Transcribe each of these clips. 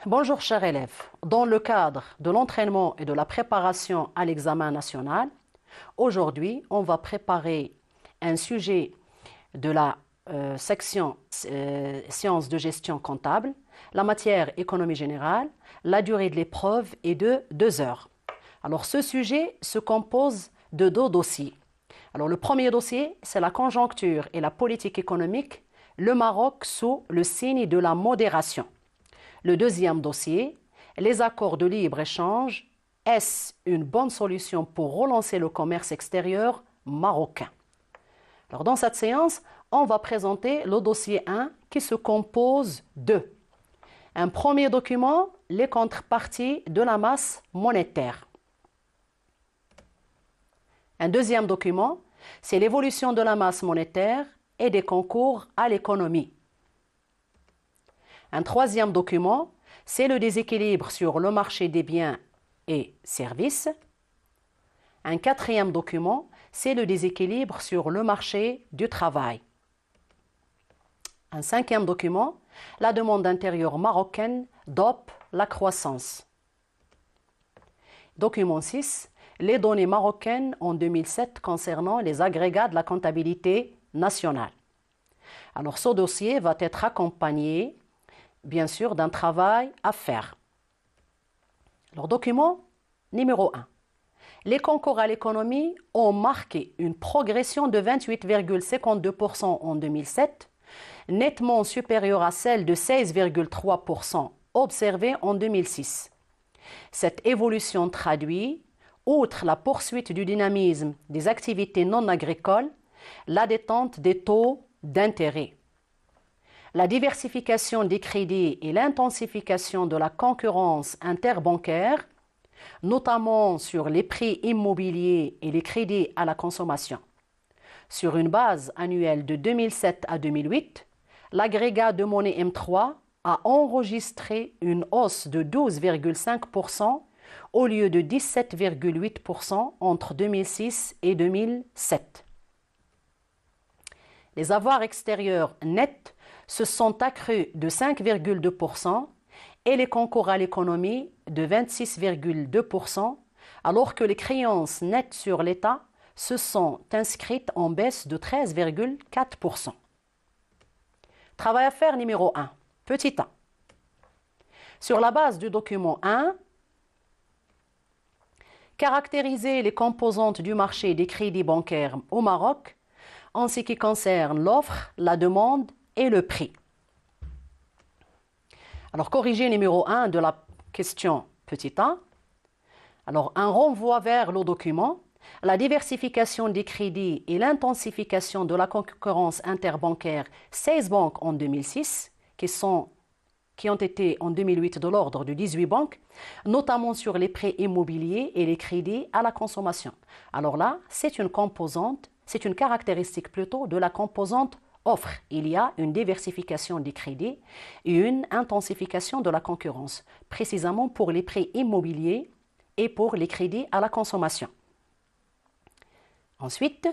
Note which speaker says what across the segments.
Speaker 1: Bonjour chers élèves, dans le cadre de l'entraînement et de la préparation à l'examen national, aujourd'hui on va préparer un sujet de la section sciences de gestion comptable, la matière économie générale, la durée de l'épreuve est de 2 heures. Alors ce sujet se compose de 2 dossiers. Alors le premier dossier, c'est la conjoncture et la politique économique, le Maroc sous le signe de la modération. Le deuxième dossier, les accords de libre-échange, est-ce une bonne solution pour relancer le commerce extérieur marocain? Alors dans cette séance, on va présenter le dossier 1 qui se compose de un premier document, les contreparties de la masse monétaire. Un deuxième document, c'est l'évolution de la masse monétaire et des concours à l'économie. Un troisième document, c'est le déséquilibre sur le marché des biens et services. Un quatrième document, c'est le déséquilibre sur le marché du travail. Un cinquième document, la demande intérieure marocaine dope la croissance. Document 6, les données marocaines en 2007 concernant les agrégats de la comptabilité nationale. Alors ce dossier va être accompagné bien sûr d'un travail à faire. Alors document numéro 1. Les concours à l'économie ont marqué une progression de 28,52% en 2007, nettement supérieure à celle de 16,3% observée en 2006. Cette évolution traduit, outre la poursuite du dynamisme des activités non agricoles, la détente des taux d'intérêt. La diversification des crédits et l'intensification de la concurrence interbancaire, notamment sur les prix immobiliers et les crédits à la consommation. Sur une base annuelle de 2007 à 2008, l'agrégat de monnaie M3 a enregistré une hausse de 12,5% au lieu de 17,8% entre 2006 et 2007. Les avoirs extérieurs nets se sont accrus de 5,2% et les concours à l'économie de 26,2%, alors que les créances nettes sur l'État se sont inscrites en baisse de 13,4%. Travail à faire numéro 1, petit a. Sur la base du document 1, caractériser les composantes du marché des crédits bancaires au Maroc en ce qui concerne l'offre, la demande et le prix. Alors, corrigé numéro 1 de la question petit a. Alors, un renvoi vers le document, la diversification des crédits et l'intensification de la concurrence interbancaire, 16 banques en 2006, qui ont été en 2008 de l'ordre de 18 banques, notamment sur les prêts immobiliers et les crédits à la consommation. Alors là, c'est une caractéristique plutôt de la composante offre. Il y a une diversification des crédits et une intensification de la concurrence, précisément pour les prêts immobiliers et pour les crédits à la consommation. Ensuite,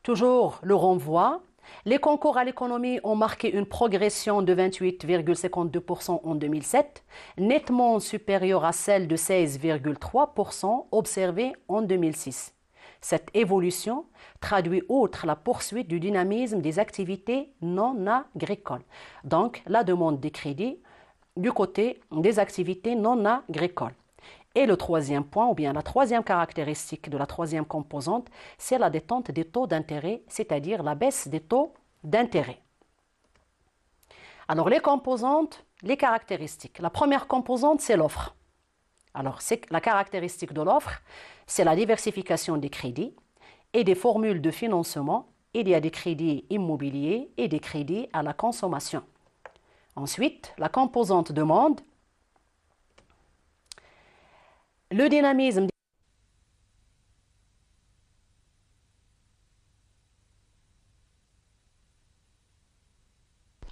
Speaker 1: toujours le renvoi. Les concours à l'économie ont marqué une progression de 28,52% en 2007, nettement supérieure à celle de 16,3% observée en 2006. Cette évolution traduit outre la poursuite du dynamisme des activités non agricoles, donc la demande des crédits du côté des activités non agricoles. Et le troisième point, ou bien la troisième caractéristique de la troisième composante, c'est la détente des taux d'intérêt, c'est-à-dire la baisse des taux d'intérêt. Alors les composantes, les caractéristiques. La première composante, c'est l'offre. Alors la caractéristique de l'offre, c'est la diversification des crédits et des formules de financement. Il y a des crédits immobiliers et des crédits à la consommation. Ensuite, la composante demande, le dynamisme.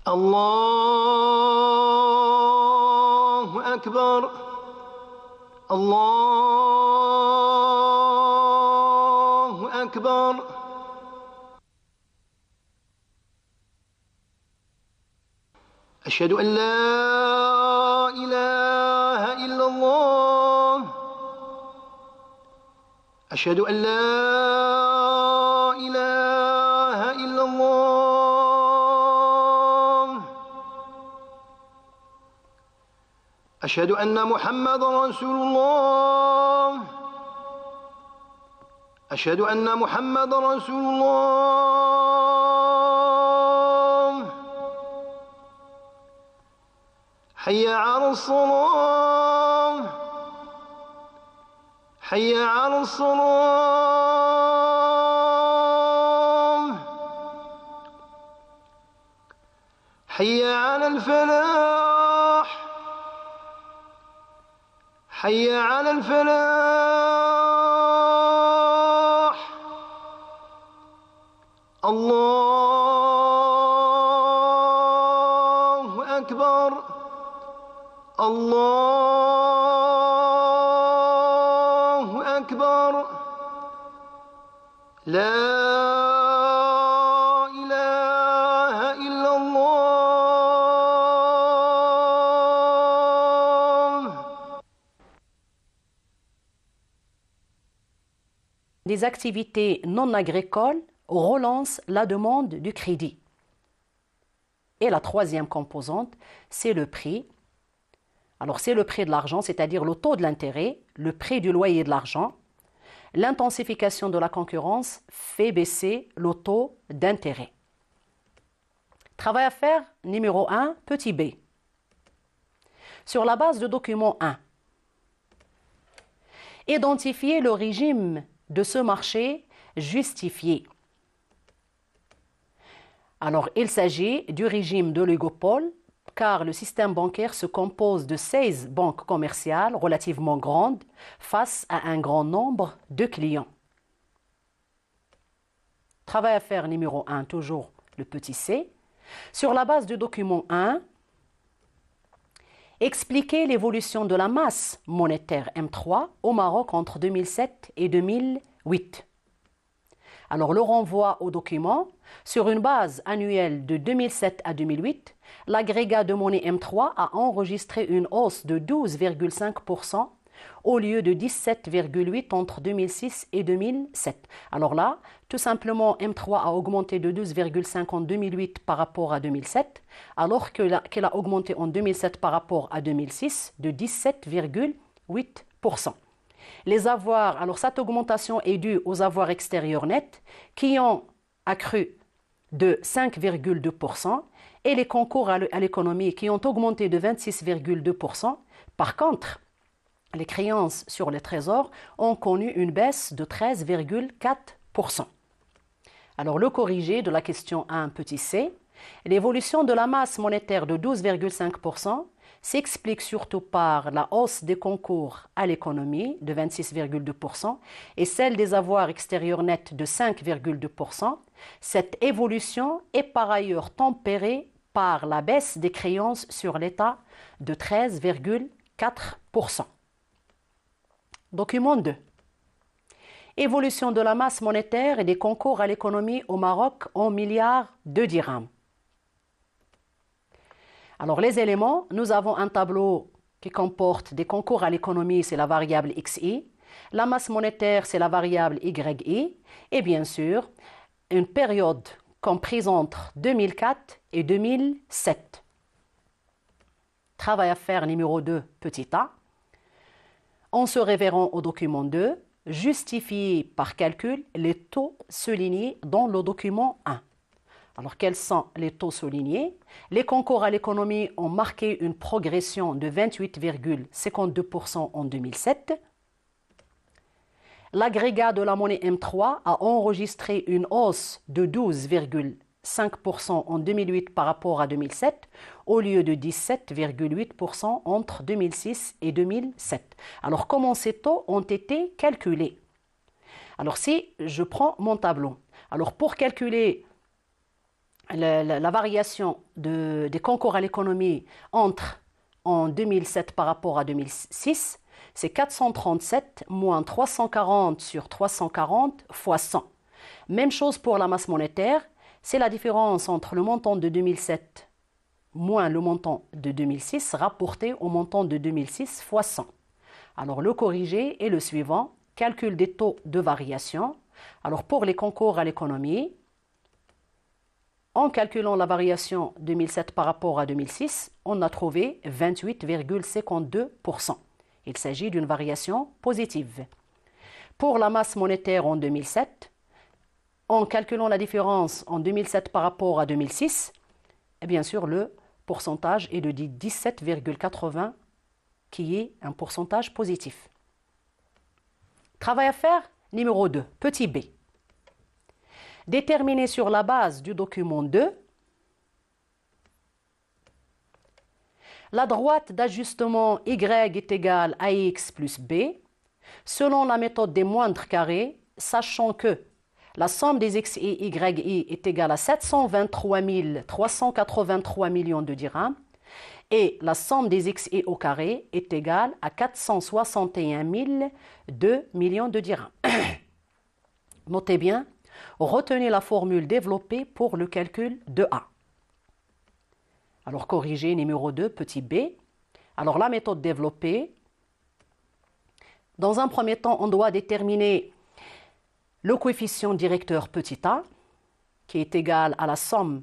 Speaker 2: Allahu Akbar. Allahu Akbar. أشهد أن لا إله إلا الله أشهد أن لا إله إلا الله أشهد أن محمد رسول الله أشهد أن محمد رسول الله حي على الصلاة حي على الصلاة حي على الفلاح حي على الفلاح الله أكبر الله أكبر لا إله إلا الله.
Speaker 1: Les activités non agricoles relancent la demande du crédit. Et la troisième composante, c'est le prix. Alors c'est le prix de l'argent, c'est-à-dire le taux de l'intérêt, le prix du loyer de l'argent. L'intensification de la concurrence fait baisser le taux d'intérêt. Travail à faire numéro 1, petit b. Sur la base de document 1, identifier le régime de ce marché justifié. Alors, il s'agit du régime d'oligopole, car le système bancaire se compose de 16 banques commerciales relativement grandes face à un grand nombre de clients. Travail à faire numéro 1, toujours le petit c. Sur la base du document 1, expliquer l'évolution de la masse monétaire M3 au Maroc entre 2007 et 2008. Alors, le renvoi au document, sur une base annuelle de 2007 à 2008, l'agrégat de monnaie M3 a enregistré une hausse de 12,5% au lieu de 17,8% entre 2006 et 2007. Alors là, tout simplement, M3 a augmenté de 12,5% en 2008 par rapport à 2007, alors qu'elle a augmenté en 2007 par rapport à 2006 de 17,8%. Les avoirs, alors cette augmentation est due aux avoirs extérieurs nets qui ont accru de 5,2% et les concours à l'économie qui ont augmenté de 26,2%. Par contre, les créances sur les trésors ont connu une baisse de 13,4%. Alors le corrigé de la question 1 petit c, l'évolution de la masse monétaire de 12,5% s'explique surtout par la hausse des concours à l'économie de 26,2% et celle des avoirs extérieurs nets de 5,2%. Cette évolution est par ailleurs tempérée par la baisse des créances sur l'État de 13,4%. Document 2. Évolution de la masse monétaire et des concours à l'économie au Maroc en milliards de dirhams. Alors les éléments, nous avons un tableau qui comporte des concours à l'économie, c'est la variable XI, la masse monétaire, c'est la variable YI, et bien sûr, une période comprise entre 2004 et 2007. Travail à faire numéro 2, petit a. En se référant au document 2, justifier par calcul les taux soulignés dans le document 1. Alors, quels sont les taux soulignés? Les concours à l'économie ont marqué une progression de 28,52% en 2007. L'agrégat de la monnaie M3 a enregistré une hausse de 12,5% en 2008 par rapport à 2007, au lieu de 17,8% entre 2006 et 2007. Alors, comment ces taux ont été calculés? Alors, si je prends mon tableau, alors pour calculer la variation des concours à l'économie entre en 2007 par rapport à 2006, c'est 437 moins 340 sur 340 fois 100. Même chose pour la masse monétaire, c'est la différence entre le montant de 2007 moins le montant de 2006 rapporté au montant de 2006 fois 100. Alors le corrigé est le suivant, calcul des taux de variation. Alors pour les concours à l'économie, en calculant la variation 2007 par rapport à 2006, on a trouvé 28,52%. Il s'agit d'une variation positive. Pour la masse monétaire en 2007, en calculant la différence en 2007 par rapport à 2006, et bien sûr le pourcentage est de 17,80 qui est un pourcentage positif. Travail à faire numéro 2, petit b. Déterminer sur la base du document 2 la droite d'ajustement y est égale à x plus b selon la méthode des moindres carrés, sachant que la somme des x et y est égale à 723 383 millions de dirhams et la somme des x et au carré est égale à 461 2 millions de dirhams. Notez bien, retenez la formule développée pour le calcul de A. Alors corrigé numéro 2, petit b. Alors la méthode développée, dans un premier temps, on doit déterminer le coefficient directeur petit a, qui est égal à la somme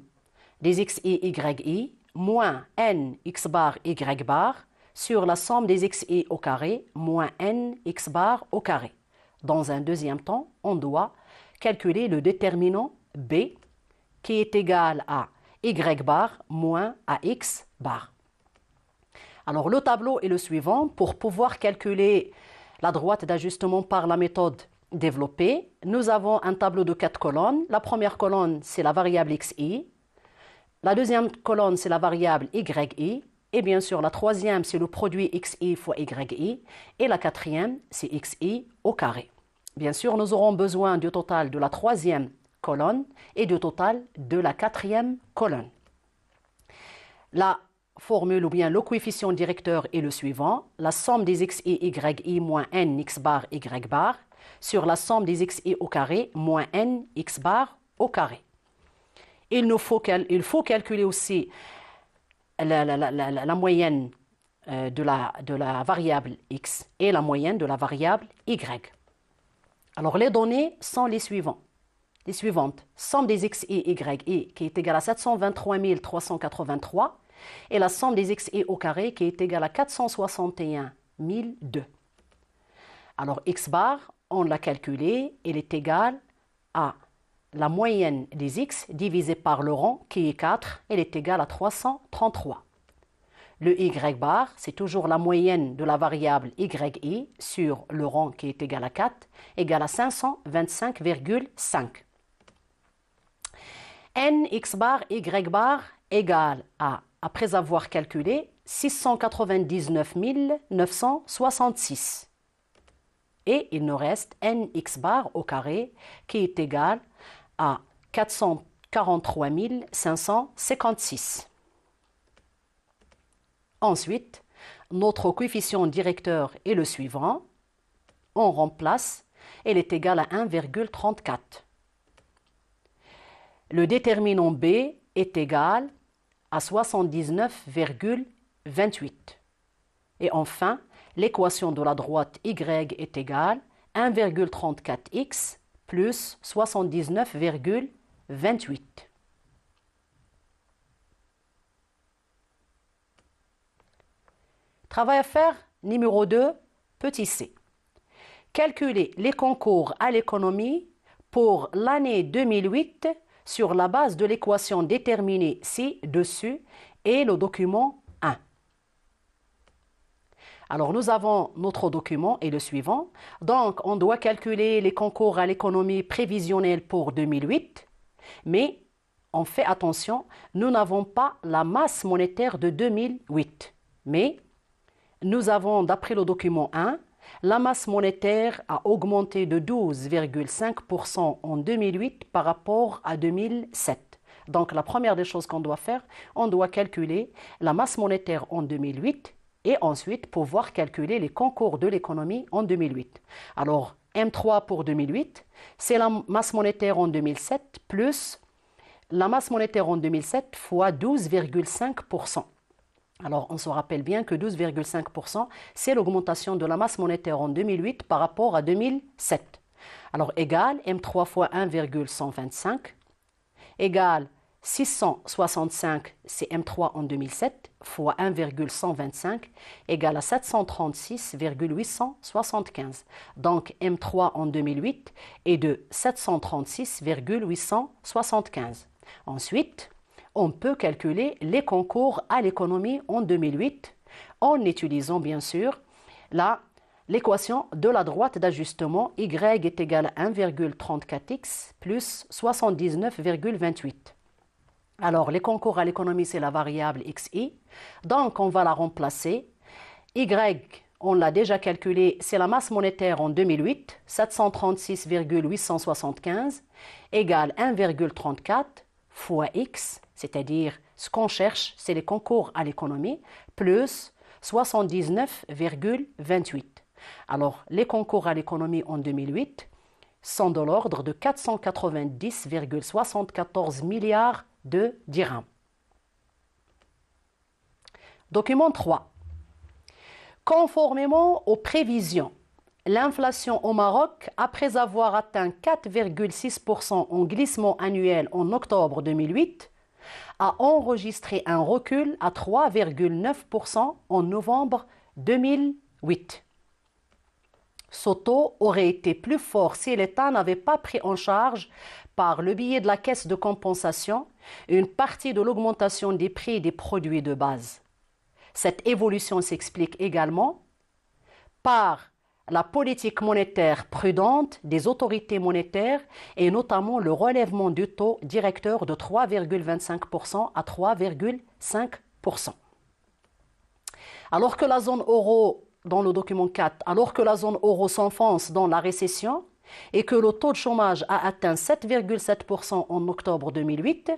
Speaker 1: des x et y moins n x bar y bar sur la somme des x et au carré moins n x bar au carré. Dans un deuxième temps, on doit calculer le déterminant b, qui est égal à y bar moins ax bar. Alors le tableau est le suivant. Pour pouvoir calculer la droite d'ajustement par la méthode développée, nous avons un tableau de 4 colonnes. La première colonne, c'est la variable xi. La deuxième colonne, c'est la variable yi. Et bien sûr, la troisième, c'est le produit xi fois yi. Et la quatrième, c'est xi au carré. Bien sûr, nous aurons besoin du total de la troisième colonne et du total de la quatrième colonne. La formule ou bien le coefficient directeur est le suivant. La somme des x et y moins n x bar y bar sur la somme des x et au carré moins n x bar au carré. Il faut calculer aussi la moyenne de la variable x et la moyenne de la variable y. Alors les données sont les suivantes. Somme des x et y qui est égale à 723 383 et la somme des x et au carré qui est égale à 461 002. Alors x bar, on l'a calculé, elle est égale à la moyenne des x divisé par le rang qui est 4, elle est égale à 333. Le y bar, c'est toujours la moyenne de la variable yi sur le rang qui est égal à 4, égale à 525,5. N x bar, y bar égale à, après avoir calculé, 699 966. Et il nous reste n x bar au carré qui est égal à 443 556. Ensuite, notre coefficient directeur est le suivant. On remplace, elle est égale à 1,34. Le déterminant B est égal à 79,28. Et enfin, l'équation de la droite y est égale à 1,34x plus 79,28. Travail à faire numéro 2, petit c. Calculer les concours à l'économie pour l'année 2008 sur la base de l'équation déterminée ci-dessus et le document 1. Alors nous avons notre document et le suivant. Donc on doit calculer les concours à l'économie prévisionnelle pour 2008, mais on fait attention, nous n'avons pas la masse monétaire de 2008, mais nous avons, d'après le document 1, la masse monétaire a augmenté de 12,5% en 2008 par rapport à 2007. Donc la première des choses qu'on doit faire, on doit calculer la masse monétaire en 2008 et ensuite pouvoir calculer les concours de l'économie en 2008. Alors M3 pour 2008, c'est la masse monétaire en 2007 plus la masse monétaire en 2007 fois 12,5%. Alors, on se rappelle bien que 12,5%, c'est l'augmentation de la masse monétaire en 2008 par rapport à 2007. Alors, égal M3 fois 1,125, égal 665, c'est M3 en 2007, fois 1,125, égale à 736,875. Donc, M3 en 2008 est de 736,875. Ensuite, on peut calculer les concours à l'économie en 2008 en utilisant bien sûr l'équation de la droite d'ajustement y est égal à 1,34x plus 79,28. Alors, les concours à l'économie, c'est la variable xi. Donc, on va la remplacer. Y, on l'a déjà calculé, c'est la masse monétaire en 2008, 736,875, égale 1,34 fois x, c'est-à-dire ce qu'on cherche, c'est les concours à l'économie, plus 79,28. Alors, les concours à l'économie en 2008 sont de l'ordre de 490,74 milliards de dirhams. Document 3. Conformément aux prévisions, l'inflation au Maroc, après avoir atteint 4,6% en glissement annuel en octobre 2008, a enregistré un recul à 3,9% en novembre 2008. Ce taux aurait été plus fort si l'État n'avait pas pris en charge par le biais de la caisse de compensation une partie de l'augmentation des prix des produits de base. Cette évolution s'explique également par la politique monétaire prudente des autorités monétaires et notamment le relèvement du taux directeur de 3,25% à 3,5%. Alors que la zone euro, dans le document 4, alors que la zone euro s'enfonce dans la récession et que le taux de chômage a atteint 7,7% en octobre 2008,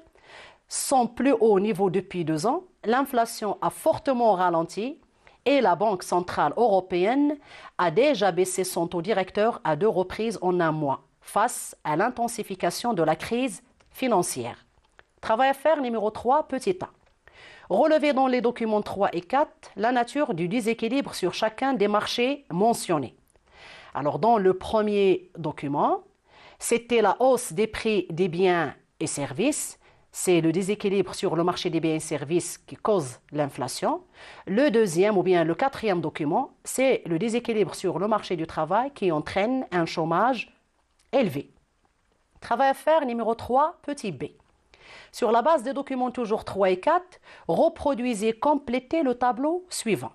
Speaker 1: son plus haut niveau depuis 2 ans, l'inflation a fortement ralenti et la Banque centrale européenne a déjà baissé son taux directeur à 2 reprises en un mois face à l'intensification de la crise financière. Travail à faire numéro 3, petit a. Relever dans les documents 3 et 4 la nature du déséquilibre sur chacun des marchés mentionnés. Alors dans le premier document, c'était la hausse des prix des biens et services. C'est le déséquilibre sur le marché des biens et services qui cause l'inflation. Le deuxième ou bien le quatrième document, c'est le déséquilibre sur le marché du travail qui entraîne un chômage élevé. Travail à faire numéro 3, petit b. Sur la base des documents toujours 3 et 4, reproduisez, complétez le tableau suivant.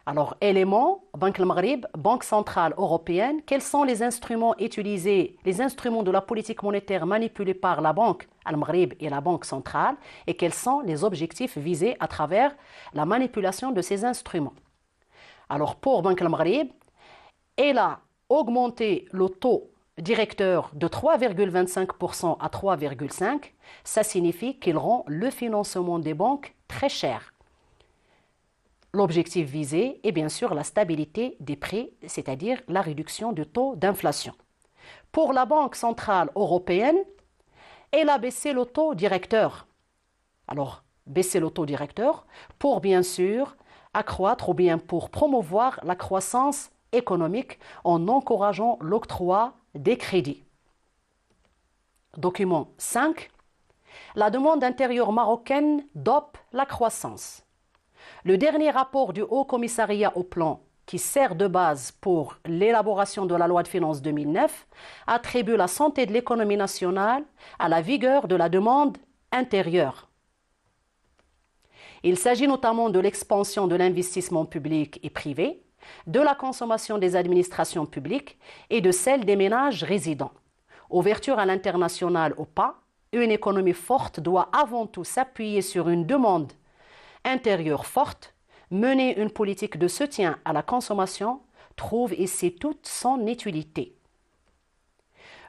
Speaker 1: Alors, éléments, Banque al-Maghrib, Banque centrale européenne, quels sont les instruments utilisés, les instruments de la politique monétaire manipulés par la Banque al-Maghrib et la Banque centrale, et quels sont les objectifs visés à travers la manipulation de ces instruments. Alors, pour Banque al-Maghrib, elle a augmenté le taux directeur de 3,25% à 3,5%. Ça signifie qu'il rend le financement des banques très cher. L'objectif visé est bien sûr la stabilité des prix, c'est-à-dire la réduction du taux d'inflation. Pour la Banque centrale européenne, elle a baissé le taux directeur. Alors, baisser le taux directeur pour bien sûr accroître ou bien pour promouvoir la croissance économique en encourageant l'octroi des crédits. Document 5. La demande intérieure marocaine dope la croissance. Le dernier rapport du Haut Commissariat au Plan, qui sert de base pour l'élaboration de la loi de finances 2009, attribue la santé de l'économie nationale à la vigueur de la demande intérieure. Il s'agit notamment de l'expansion de l'investissement public et privé, de la consommation des administrations publiques et de celle des ménages résidents. Ouverture à l'international ou pas, une économie forte doit avant tout s'appuyer sur une demande intérieure forte. Mener une politique de soutien à la consommation trouve ici toute son utilité.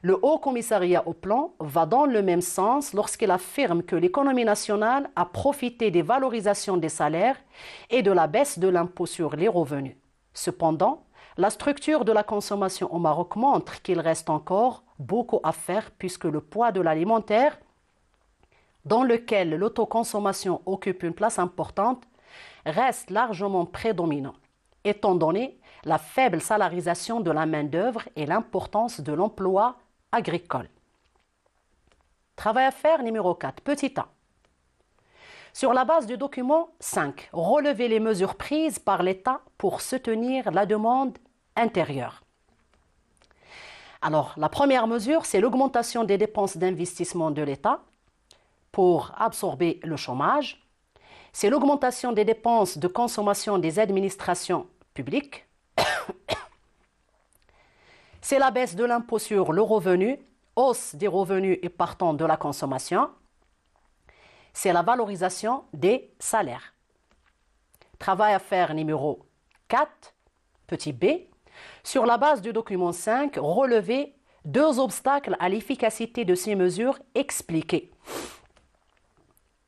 Speaker 1: Le Haut Commissariat au Plan va dans le même sens lorsqu'il affirme que l'économie nationale a profité des valorisations des salaires et de la baisse de l'impôt sur les revenus. Cependant, la structure de la consommation au Maroc montre qu'il reste encore beaucoup à faire puisque le poids de l'alimentaire dans lequel l'autoconsommation occupe une place importante, reste largement prédominant, étant donné la faible salarisation de la main-d'œuvre et l'importance de l'emploi agricole. Travail à faire numéro 4, petit a. Sur la base du document 5, relever les mesures prises par l'État pour soutenir la demande intérieure. Alors, la première mesure, c'est l'augmentation des dépenses d'investissement de l'État pour absorber le chômage. C'est l'augmentation des dépenses de consommation des administrations publiques. C'est la baisse de l'impôt sur le revenu, hausse des revenus et partant de la consommation. C'est la valorisation des salaires. Travail à faire numéro 4, petit b. Sur la base du document 5, relever 2 obstacles à l'efficacité de ces mesures expliquées.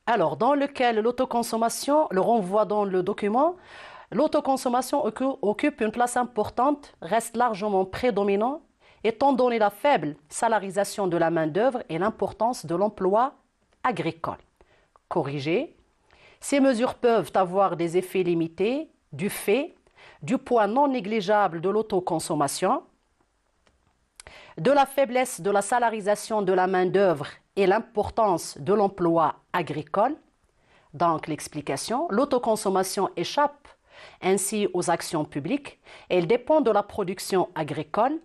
Speaker 1: Alors, dans lequel l'autoconsommation, le renvoi dans le document, l'autoconsommation occupe une place importante, reste largement prédominant, étant donné la faible salarisation de la main-d'œuvre et l'importance de l'emploi agricole. Corrigé, ces mesures peuvent avoir des effets limités du fait du poids non négligeable de l'autoconsommation, de la faiblesse de la salarisation de la main-d'œuvre et l'importance de l'emploi agricole. Donc l'explication, l'autoconsommation échappe ainsi aux actions publiques, elle dépend de la production agricole.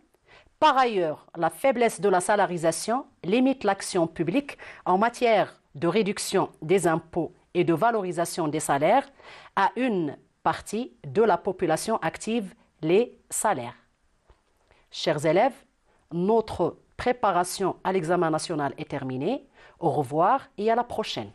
Speaker 1: Par ailleurs, la faiblesse de la salarisation limite l'action publique en matière de réduction des impôts et de valorisation des salaires à une partie de la population active, les salaires. Chers élèves, notre préparation à l'examen national est terminée. Au revoir et à la prochaine.